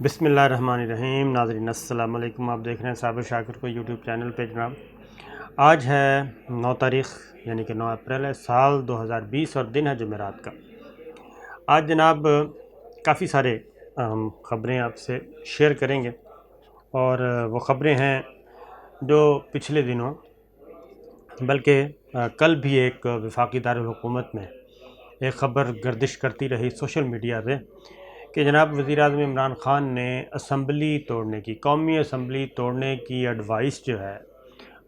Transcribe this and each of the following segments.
بسم اللہ الرحمن الرحیم۔ ناظرین السلام علیکم، آپ دیکھ رہے ہیں صابر شاکر کو یوٹیوب چینل پہ۔ جناب آج ہے 9 تاریخ یعنی کہ 9 اپریل ہے، سال 2020 اور دن ہے جمعرات کا۔ آج جناب کافی سارے خبریں آپ سے شیئر کریں گے، اور وہ خبریں ہیں جو پچھلے دنوں بلکہ کل بھی ایک وفاقی دارالحکومت میں ایک خبر گردش کرتی رہی سوشل میڈیا پہ کہ جناب وزیر اعظم عمران خان نے اسمبلی توڑنے کی، قومی اسمبلی توڑنے کی ایڈوائس جو ہے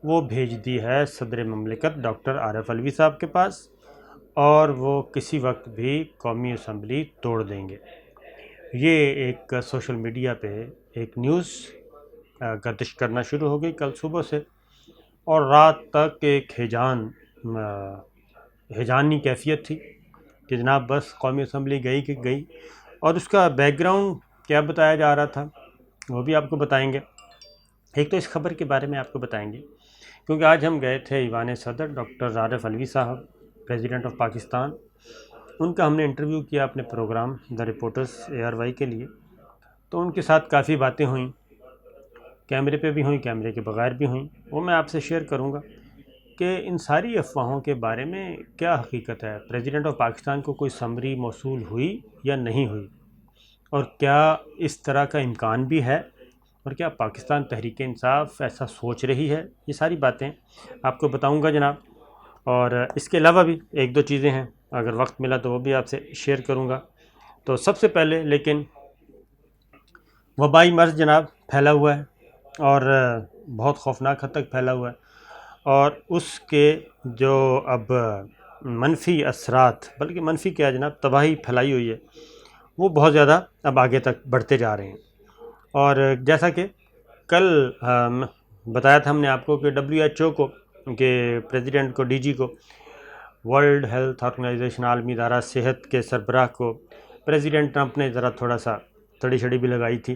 وہ بھیج دی ہے صدر مملکت ڈاکٹر عارف علوی صاحب کے پاس، اور وہ کسی وقت بھی قومی اسمبلی توڑ دیں گے۔ یہ ایک سوشل میڈیا پہ ایک نیوز گردش کرنا شروع ہو گئی کل صبح سے، اور رات تک ایک ہیجانی کیفیت تھی کہ جناب بس قومی اسمبلی گئی کہ گئی، اور اس کا بیک گراؤنڈ کیا بتایا جا رہا تھا وہ بھی آپ کو بتائیں گے۔ ایک تو اس خبر کے بارے میں آپ کو بتائیں گے کیونکہ آج ہم گئے تھے ایوان صدر ڈاکٹر عارف علوی صاحب، پریزیڈنٹ آف پاکستان، ان کا ہم نے انٹرویو کیا اپنے پروگرام دا رپورٹرز ARY کے لیے، تو ان کے ساتھ کافی باتیں ہوئیں، کیمرے پہ بھی ہوئیں، کیمرے کے بغیر بھی ہوئیں، وہ میں آپ سے شیئر کروں گا کہ ان ساری افواہوں کے بارے میں کیا حقیقت ہے، پریزیڈنٹ آف پاکستان کو کوئی سمری موصول ہوئی یا نہیں ہوئی، اور کیا اس طرح کا امکان بھی ہے، اور کیا پاکستان تحریک انصاف ایسا سوچ رہی ہے۔ یہ ساری باتیں آپ کو بتاؤں گا جناب، اور اس کے علاوہ بھی ایک دو چیزیں ہیں، اگر وقت ملا تو وہ بھی آپ سے شیئر کروں گا۔ تو سب سے پہلے لیکن وبائی مرض جناب پھیلا ہوا ہے، اور بہت خوفناک حد تک پھیلا ہوا ہے، اور اس کے جو اب منفی اثرات، بلکہ منفی کیا جناب، تباہی پھیلائی ہوئی ہے، وہ بہت زیادہ اب آگے تک بڑھتے جا رہے ہیں۔ اور جیسا کہ کل بتایا تھا ہم نے آپ کو کہ WHO کو، کہ پریزیڈنٹ کو، DG کو، ورلڈ ہیلتھ آرگنائزیشن، عالمی ادارہ صحت کے سربراہ کو پریزیڈنٹ ٹرمپ نے ذرا تھوڑا سا تڑی چھڑی بھی لگائی تھی،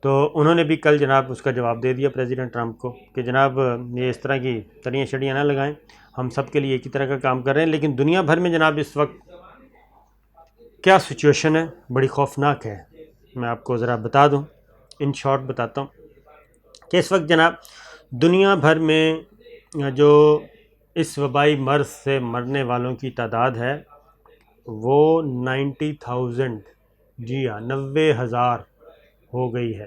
تو انہوں نے بھی کل جناب اس کا جواب دے دیا پریزیڈنٹ ٹرمپ کو کہ جناب یہ اس طرح کی تڑیاں شڑیاں نہ لگائیں، ہم سب کے لیے ایک ہی طرح کا کام کر رہے ہیں۔ لیکن دنیا بھر میں جناب اس وقت کیا سچویشن ہے، بڑی خوفناک ہے۔ میں آپ کو ذرا بتا دوں، ان شارٹ بتاتا ہوں کہ اس وقت جناب دنیا بھر میں جو اس وبائی مرض سے مرنے والوں کی تعداد ہے وہ 90,000، جی ہاں 90,000 ہو گئی ہے،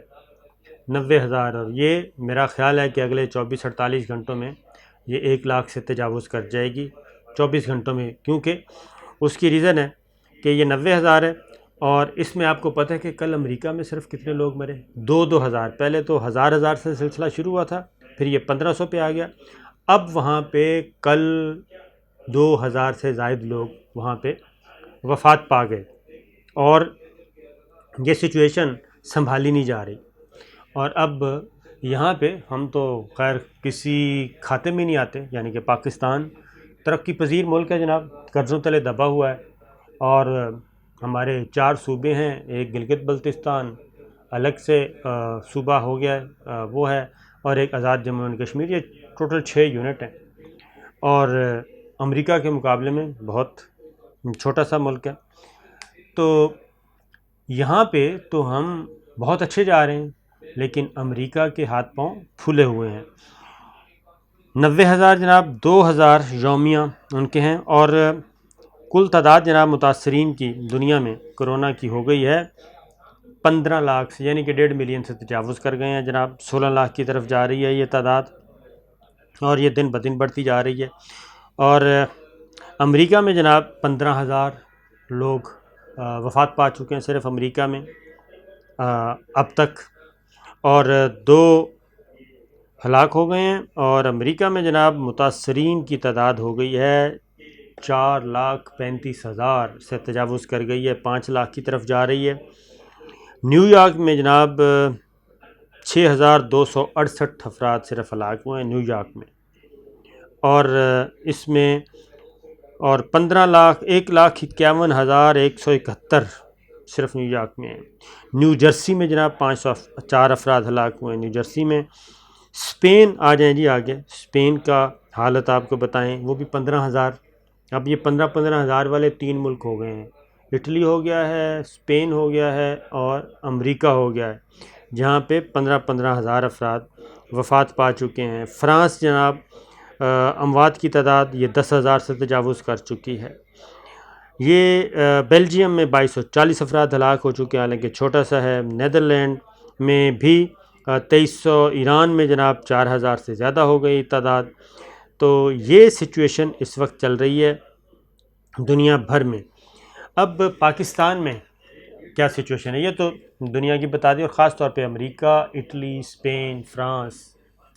90,000، اور یہ میرا خیال ہے کہ اگلے 24-48 گھنٹوں میں یہ 1 لاکھ سے تجاوز کر جائے گی، 24 گھنٹوں میں، کیونکہ اس کی ریزن ہے کہ یہ 90,000 ہے، اور اس میں آپ کو پتہ ہے کہ کل امریکہ میں صرف کتنے لوگ مرے، 2,000۔ پہلے تو ہزار سے سلسلہ شروع ہوا تھا، پھر یہ 1,500 پہ آ گیا، اب وہاں پہ کل 2,000 سے زائد لوگ وہاں پہ وفات پا گئے، اور یہ سچویشن سنبھالی نہیں جا رہی۔ اور اب یہاں پہ ہم تو خیر کسی کھاتے میں نہیں آتے، یعنی کہ پاکستان ترقی پذیر ملک ہے جناب، قرضوں تلے دبا ہوا ہے، اور ہمارے 4 صوبے ہیں، ایک گلگت بلتستان الگ سے صوبہ ہو گیا ہے، وہ ہے، اور ایک آزاد جموں اینڈ کشمیر، یہ ٹوٹل 6 یونٹ ہیں، اور امریکہ کے مقابلے میں بہت چھوٹا سا ملک ہے۔ تو یہاں پہ تو ہم بہت اچھے جا رہے ہیں، لیکن امریکہ کے ہاتھ پاؤں پھولے ہوئے ہیں۔ 90,000 جناب، 2,000 یومیہ ان کے ہیں، اور کل تعداد جناب متاثرین کی دنیا میں کرونا کی ہو گئی ہے 15 لاکھ سے، یعنی کہ 1.5 ملین سے تجاوز کر گئے ہیں جناب، 16 لاکھ کی طرف جا رہی ہے یہ تعداد، اور یہ دن بدن بڑھتی جا رہی ہے۔ اور امریکہ میں جناب 15,000 لوگ وفات پا چکے ہیں صرف امریکہ میں اب تک، اور 2 ہلاک ہو گئے ہیں، اور امریکہ میں جناب متاثرین کی تعداد ہو گئی ہے 4,35,000 سے تجاوز کر گئی ہے، 5 لاکھ کی طرف جا رہی ہے۔ نیو یارک میں جناب 6,268 افراد صرف ہلاک ہوئے ہیں نیو یارک میں، اور اس میں اور 1,51,171 صرف نیو یارک میں ہیں۔ نیو جرسی میں جناب 504 افراد ہلاک ہوئے ہیں نیو جرسی میں۔ اسپین آ جائیں جی آگے، اسپین کا حالت آپ کو بتائیں، وہ بھی 15,000۔ اب یہ 15,000 والے 3 ملک ہو گئے ہیں، اٹلی ہو گیا ہے، اسپین ہو گیا ہے اور امریکہ ہو گیا ہے، جہاں پہ 15,000 افراد وفات پا چکے ہیں۔ فرانس جناب اموات کی تعداد یہ 10,000 سے تجاوز کر چکی ہے۔ یہ بیلجیم میں 2240 افراد ہلاک ہو چکے ہیں، حالانکہ چھوٹا سا ہے۔ نیدرلینڈ میں بھی 2300، ایران میں جناب 4000 سے زیادہ ہو گئی تعداد۔ تو یہ سچویشن اس وقت چل رہی ہے دنیا بھر میں۔ اب پاکستان میں کیا سچویشن ہے یہ تو دنیا کی بتا دی، اور خاص طور پہ امریکہ، اٹلی، اسپین، فرانس،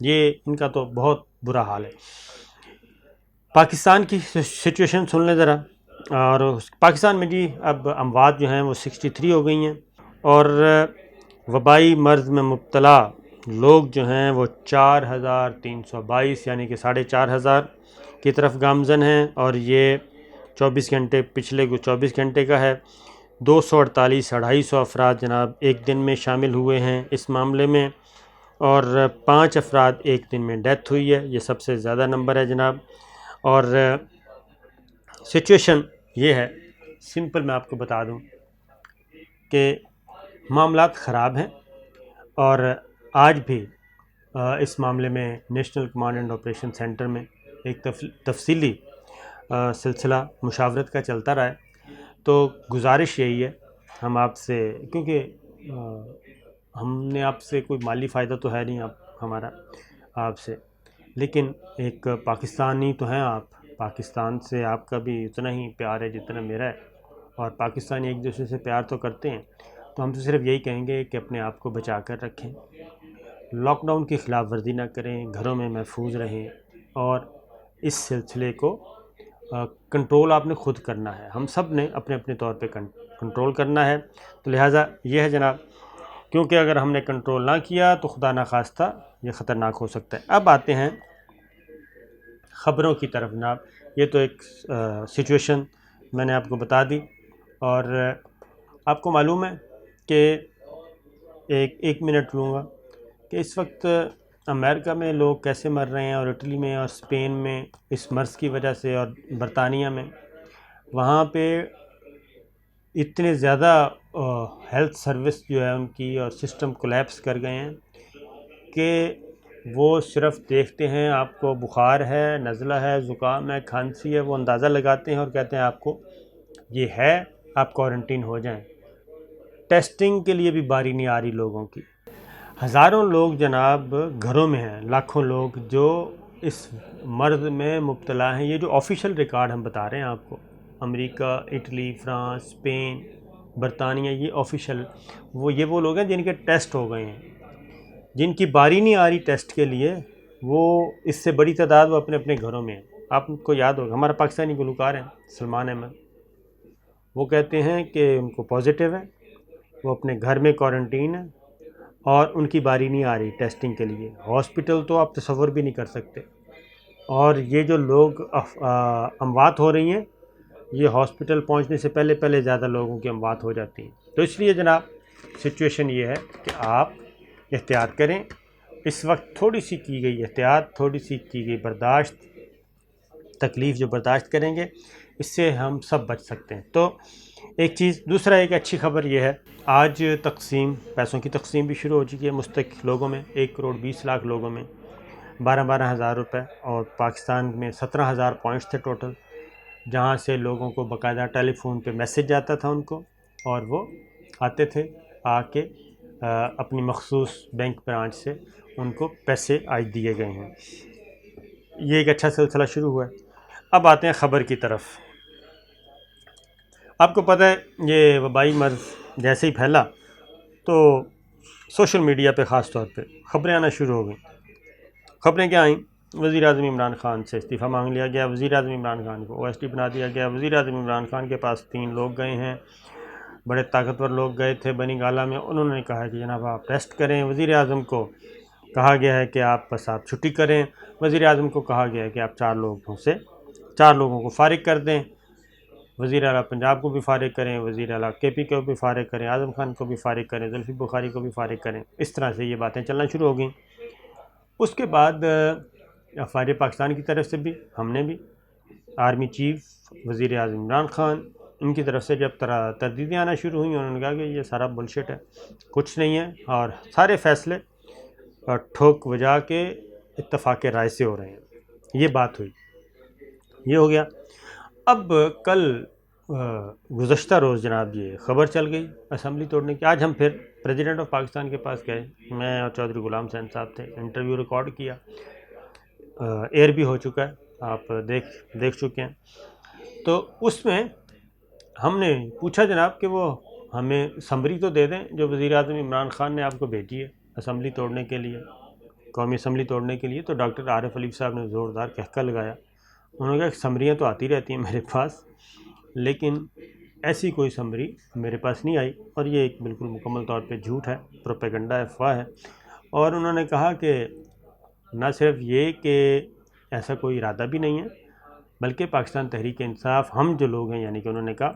یہ ان کا تو بہت برا حال ہے۔ پاکستان کی سچویشن سن لیں ذرا۔ اور پاکستان میں جی اب اموات جو ہیں وہ 63 ہو گئی ہیں، اور وبائی مرض میں مبتلا لوگ جو ہیں وہ 4322 یعنی کہ 4500 کی طرف گامزن ہیں، اور یہ 24 گھنٹے پچھلے 24 گھنٹے کا ہے۔ 248 250 افراد جناب ایک دن میں شامل ہوئے ہیں اس معاملے میں، اور 5 افراد ایک دن میں ڈیتھ ہوئی ہے، یہ سب سے زیادہ نمبر ہے جناب۔ اور سچویشن یہ ہے، سمپل میں آپ کو بتا دوں کہ معاملات خراب ہیں، اور آج بھی اس معاملے میں national command and operation centre میں ایک تفصیلی سلسلہ مشاورت کا چلتا رہا ہے۔ تو گزارش یہی ہے ہم آپ سے، کیونکہ ہم نے آپ سے کوئی مالی فائدہ تو ہے نہیں ہمارا آپ سے، لیکن ایک پاکستانی تو ہیں آپ، پاکستان سے آپ کا بھی اتنا ہی پیار ہے جتنا میرا ہے، اور پاکستانی ایک دوسرے سے پیار تو کرتے ہیں۔ تو ہم تو صرف یہی کہیں گے کہ اپنے آپ کو بچا کر رکھیں، لاک ڈاؤن کی خلاف ورزی نہ کریں، گھروں میں محفوظ رہیں، اور اس سلسلے کو کنٹرول آپ نے خود کرنا ہے، ہم سب نے اپنے اپنے طور پہ کنٹرول کرنا ہے۔ تو لہٰذا یہ ہے جناب، کیونکہ اگر ہم نے کنٹرول نہ کیا تو خدا نخواستہ یہ خطرناک ہو سکتا ہے۔ اب آتے ہیں خبروں کی طرف جناب۔ یہ تو ایک سچویشن میں نے آپ کو بتا دی، اور آپ کو معلوم ہے کہ ایک منٹ لوں گا کہ اس وقت امریکہ میں لوگ کیسے مر رہے ہیں، اور اٹلی میں اور اسپین میں اس مرض کی وجہ سے، اور برطانیہ میں وہاں پہ اتنے زیادہ ہیلتھ سروس جو ہے ان کی اور سسٹم کولیپس کر گئے ہیں کہ وہ صرف دیکھتے ہیں آپ کو بخار ہے، نزلہ ہے، زکام ہے، کھانسی ہے، وہ اندازہ لگاتے ہیں اور کہتے ہیں آپ کو یہ ہے، آپ کوارنٹین ہو جائیں۔ ٹیسٹنگ کے لیے بھی باری نہیں آ رہی لوگوں کی۔ ہزاروں لوگ جناب گھروں میں ہیں، لاکھوں لوگ جو اس مرض میں مبتلا ہیں۔ یہ جو آفیشیل ریکارڈ ہم بتا رہے ہیں آپ کو، امریکہ، اٹلی، فرانس، اسپین، برطانیہ، یہ آفیشیل، وہ لوگ ہیں جن کے ٹیسٹ ہو گئے ہیں، جن کی باری نہیں آ رہی ٹیسٹ کے لیے، وہ اس سے بڑی تعداد وہ اپنے اپنے گھروں میں ہیں۔ آپ کو یاد ہوگا ہمارا پاکستانی گلوکار ہیں سلمان احمد، وہ کہتے ہیں کہ ان کو پازیٹیو ہے، وہ اپنے گھر میں کوارنٹین ہے، اور ان کی باری نہیں آ رہی ٹیسٹنگ کے لیے۔ ہاسپٹل تو آپ تصور بھی نہیں کر سکتے، اور یہ جو لوگ اموات ہو رہی ہیں، یہ ہاسپٹل پہنچنے سے پہلے زیادہ لوگوں کی اموات ہو جاتی ہیں۔ تو اس لیے جناب سچویشن یہ ہے کہ آپ احتیاط کریں۔ اس وقت تھوڑی سی کی گئی احتیاط، تھوڑی سی کی گئی برداشت، تکلیف جو برداشت کریں گے، اس سے ہم سب بچ سکتے ہیں۔ تو ایک چیز، دوسرا ایک اچھی خبر یہ ہے، آج پیسوں کی تقسیم بھی شروع ہو چکی ہے مستحق لوگوں میں، 1,20,00,000 لوگوں میں 12 ہزار روپے، اور پاکستان میں 17,000 پوائنٹس تھے ٹوٹل، جہاں سے لوگوں کو باقاعدہ ٹیلی فون پہ میسج جاتا تھا ان کو، اور وہ آتے تھے، آ کے اپنی مخصوص بینک برانچ سے ان کو پیسے آج دیے گئے ہیں۔ یہ ایک اچھا سلسلہ شروع ہوا ہے۔ اب آتے ہیں خبر کی طرف۔ آپ کو پتہ ہے یہ وبائی مرض جیسے ہی پھیلا تو سوشل میڈیا پہ خاص طور پہ خبریں آنا شروع ہو گئیں۔ خبریں کیا آئیں؟ وزیر اعظم عمران خان سے استعفیٰ مانگ لیا گیا، وزیر اعظم عمران خان کو OSD بنا دیا گیا۔ وزیر اعظم عمران خان کے پاس 3 لوگ گئے ہیں، بڑے طاقتور لوگ گئے تھے بنی گالہ میں، انہوں نے کہا کہ جناب آپ ٹیسٹ کریں۔ وزیر اعظم کو کہا گیا ہے کہ آپ چھٹی کریں۔ وزیر اعظم کو کہا گیا ہے کہ آپ 4 لوگوں کو فارغ کر دیں، وزیر اعلیٰ پنجاب کو بھی فارغ کریں، وزیر اعلیٰ KP کو بھی فارغ کریں، اعظم خان کو بھی فارغ کریں، زلفی بخاری کو بھی فارغ کریں۔ اس طرح سے یہ باتیں چلنا شروع ہو گئیں۔ اس کے بعد افواج پاکستان کی طرف سے بھی، ہم نے بھی، آرمی چیف وزیر اعظم عمران خان ان کی طرف سے جب تردیدیں آنا شروع ہوئیں، انہوں نے کہا کہ یہ سارا بلشٹ ہے، کچھ نہیں ہے، اور سارے فیصلے ٹھوک بجا کے اتفاق رائے سے ہو رہے ہیں. یہ بات ہوئی، یہ ہو گیا. اب کل گزشتہ روز جناب یہ خبر چل گئی اسمبلی توڑنے کی. آج ہم پھر پریزیڈنٹ آف پاکستان کے پاس گئے، میں اور چودھری غلام حسین صاحب تھے. انٹرویو ریکارڈ کیا، ایئر بھی ہو چکا ہے، آپ دیکھ چکے ہیں. تو اس میں ہم نے پوچھا جناب کہ وہ ہمیں سمری تو دے دیں جو وزیر اعظم عمران خان نے آپ کو بھیجی ہے اسمبلی توڑنے کے لیے، قومی اسمبلی توڑنے کے لیے. تو ڈاکٹر عارف علی صاحب نے زوردار کہکا لگایا. انہوں نے کہا کہ سمریاں تو آتی رہتی ہیں میرے پاس، لیکن ایسی کوئی سمری میرے پاس نہیں آئی، اور یہ ایک بالکل مکمل طور پہ جھوٹ ہے، پروپیگنڈا افواہ ہے. اور انہوں نے کہا کہ نہ صرف یہ کہ ایسا کوئی ارادہ بھی نہیں ہے، بلکہ پاکستان تحریک انصاف ہم جو لوگ ہیں، یعنی کہ انہوں نے کہا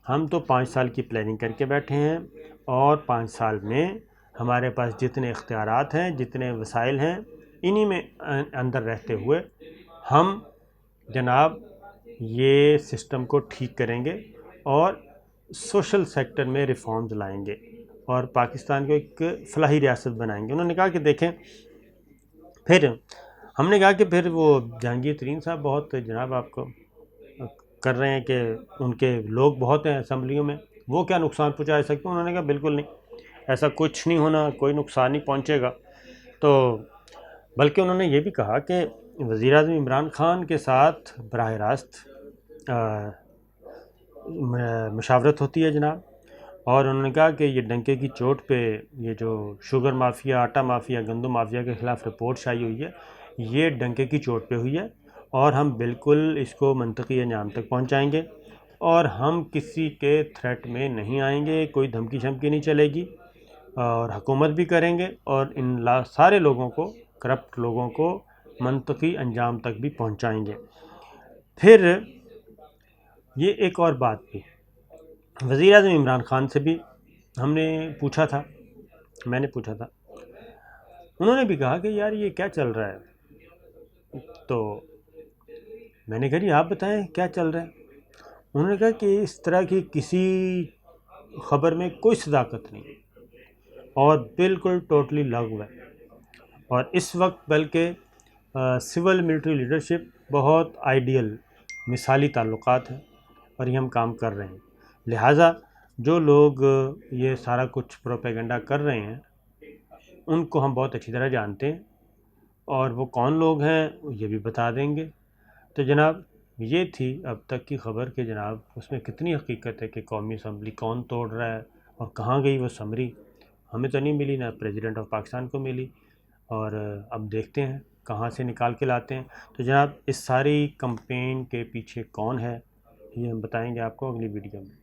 ہم تو 5 سال کی پلاننگ کر کے بیٹھے ہیں، اور 5 سال میں ہمارے پاس جتنے اختیارات ہیں، جتنے وسائل ہیں، انہی میں اندر رہتے ہوئے ہم جناب یہ سسٹم کو ٹھیک کریں گے اور سوشل سیکٹر میں ریفارمز لائیں گے اور پاکستان کو ایک فلاحی ریاست بنائیں گے. انہوں نے کہا کہ دیکھیں، پھر ہم نے کہا کہ پھر وہ جہانگیر ترین صاحب بہت جناب آپ کو کر رہے ہیں کہ ان کے لوگ بہت ہیں اسمبلیوں میں، وہ کیا نقصان پہنچا سکتے ہیں؟ انہوں نے کہا بالکل نہیں، ایسا کچھ نہیں ہونا، کوئی نقصان نہیں پہنچے گا. تو بلکہ انہوں نے یہ بھی کہا کہ وزیر اعظم عمران خان کے ساتھ براہ راست مشاورت ہوتی ہے جناب، اور انہوں نے کہا کہ یہ ڈنکے کی چوٹ پہ یہ جو شوگر مافیا، آٹا مافیا، گندم مافیا کے خلاف رپورٹ شائع ہوئی ہے، یہ ڈنکے کی چوٹ پہ ہوئی ہے، اور ہم بالکل اس کو منطقی انجام تک پہنچائیں گے، اور ہم کسی کے تھریٹ میں نہیں آئیں گے، کوئی دھمکی شمکی نہیں چلے گی، اور حکومت بھی کریں گے، اور ان سارے لوگوں کو، کرپٹ لوگوں کو منطقی انجام تک بھی پہنچائیں گے. پھر یہ ایک اور بات بھی، وزیر اعظم عمران خان سے بھی ہم نے پوچھا تھا، میں نے پوچھا تھا، انہوں نے بھی کہا کہ یار یہ کیا چل رہا ہے. تو میں نے کہا جی آپ بتائیں کیا چل رہا ہے. انہوں نے کہا کہ اس طرح کی کسی خبر میں کوئی صداقت نہیں اور بالکل ٹوٹلی لغو ہے، اور اس وقت بلکہ سول ملٹری لیڈرشپ بہت آئیڈیل مثالی تعلقات ہیں، اور یہ ہم کام کر رہے ہیں. لہٰذا جو لوگ یہ سارا کچھ پروپیگنڈا کر رہے ہیں ان کو ہم بہت اچھی طرح جانتے ہیں، اور وہ کون لوگ ہیں یہ بھی بتا دیں گے. تو جناب یہ تھی اب تک کی خبر کہ جناب اس میں کتنی حقیقت ہے کہ قومی اسمبلی کون توڑ رہا ہے اور کہاں گئی وہ سمری. ہمیں تو نہیں ملی، نہ پریزیڈنٹ آف پاکستان کو ملی، اور اب دیکھتے ہیں کہاں سے نکال کے لاتے ہیں. تو جناب اس ساری کمپین کے پیچھے کون ہے یہ ہم بتائیں گے آپ کو اگلی ویڈیو میں.